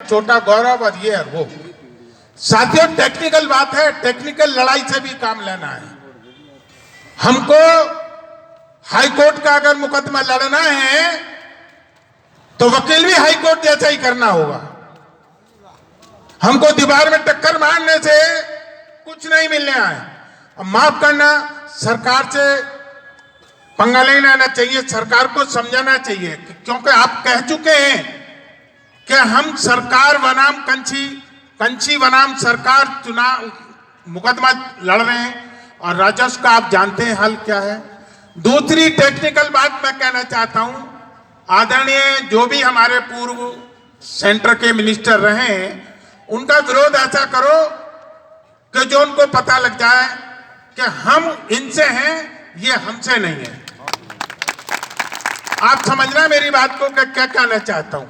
छोटा गौरव और ये और वो। साथियों, टेक्निकल बात है, टेक्निकल लड़ाई से भी काम लेना है। हमको हाईकोर्ट का अगर मुकदमा लड़ना है तो वकील भी हाईकोर्ट जैसा ही करना होगा। हमको दीवार में टक्कर मारने से कुछ नहीं मिलने आए। माफ करना, सरकार से पंगा नहीं लेना चाहिए, सरकार को समझाना चाहिए, क्योंकि आप कह चुके हैं कि हम सरकार बनाम कंची बनाम सरकार चुनाव मुकदमा लड़ रहे हैं और राजस्व का आप जानते हैं हल क्या है। दूसरी टेक्निकल बात मैं कहना चाहता हूं, आदरणीय जो भी हमारे पूर्व सेंटर के मिनिस्टर रहे हैं, उनका विरोध ऐसा करो कि जो उनको पता लग जाए कि हम इनसे हैं, ये हमसे नहीं है। आप समझना मेरी बात को, क्या कहना चाहता हूं।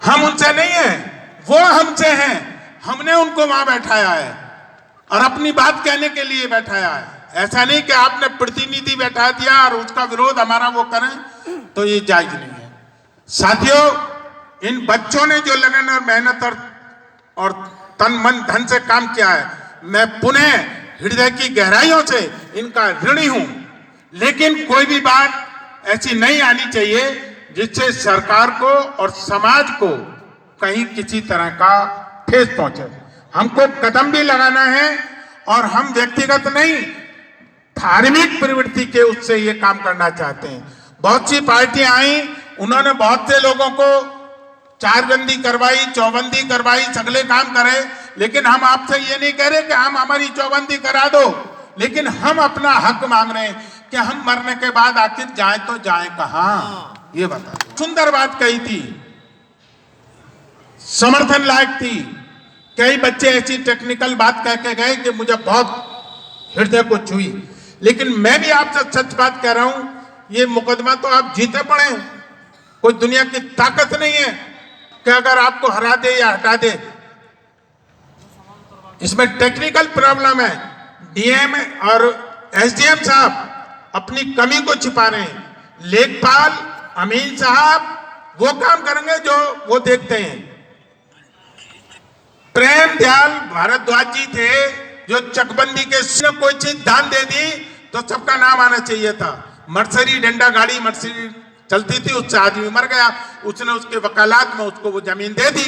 हम उनसे नहीं हैं, वो हमसे हैं। हमने उनको वहां बैठाया है और अपनी बात कहने के लिए बैठाया है। ऐसा नहीं कि आपने प्रतिनिधि बैठा दिया और उसका विरोध हमारा वो करें, तो ये जायज नहीं है। साथियों, इन बच्चों ने जो लगन और मेहनत और तन मन धन से काम किया है, मैं पुनः हृदय की गहराइयों से इनका ऋणी हूं। लेकिन कोई भी बात ऐसी नहीं आनी चाहिए जिससे सरकार को और समाज को कहीं किसी तरह का ठेस पहुंचे। हमको कदम भी लगाना है और हम व्यक्तिगत नहीं, धार्मिक प्रवृत्ति के उससे ये काम करना चाहते हैं। बहुत सी पार्टियां आई, उन्होंने बहुत से लोगों को चारबंदी करवाई, चौबंदी करवाई, सगले काम करे, लेकिन हम आपसे ये नहीं कह रहे कि हम हमारी चौबंदी करा दो, लेकिन हम अपना हक मांग रहे हैं कि हम मरने के बाद आखिर जाए तो जाए कहां, ये बता। सुंदर बात कही थी, समर्थन लायक थी। कई बच्चे ऐसी टेक्निकल बात कह के गए कि मुझे बहुत हृदय को छुई। लेकिन मैं भी आपसे सच बात कह रहा हूं, ये मुकदमा तो आप जीते पड़े, कोई दुनिया की ताकत नहीं है कि अगर आपको हरा दे या हटा दे। इसमें टेक्निकल प्रॉब्लम है। डीएम और एसडीएम साहब अपनी कमी को छिपा रहे हैं। लेखपाल अमीन साहब वो काम करेंगे जो वो देखते हैं। प्रेम दयाल भारद्वाज जी थे जो चकबंदी के कोई चीज दान दे दी तो सबका नाम आना चाहिए था। मर्सरी डंडा गाड़ी मर्सरी चलती थी, उससे आदमी मर गया, उसने उसके वकालत में उसको वो जमीन दे दी,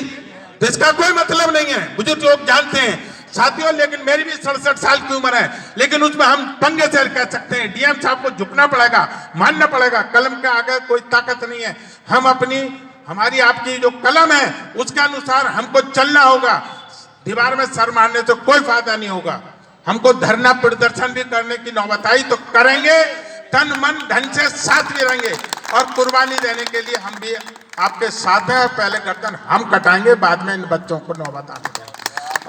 तो इसका कोई मतलब नहीं है, बुजुर्ग लोग जानते हैं। साथियों, लेकिन मेरी भी 67 साल की उम्र है, लेकिन उसमें हम पंगे से कह सकते हैं डीएम साहब को झुकना पड़ेगा, मानना पड़ेगा। कलम के आगे कोई ताकत नहीं है। हम हमारी आपकी जो कलम है उसके अनुसार हमको चलना होगा। दीवार में सर मारने से कोई फायदा नहीं होगा। हमको धरना प्रदर्शन भी करने की नौबत आई तो करेंगे, तन मन धन से साथ भी रहेंगे और कुर्बानी देने के लिए हम भी आपके साथ हैं। पहले गर्दन हम कटाएंगे, बाद में इन बच्चों को नौबत आने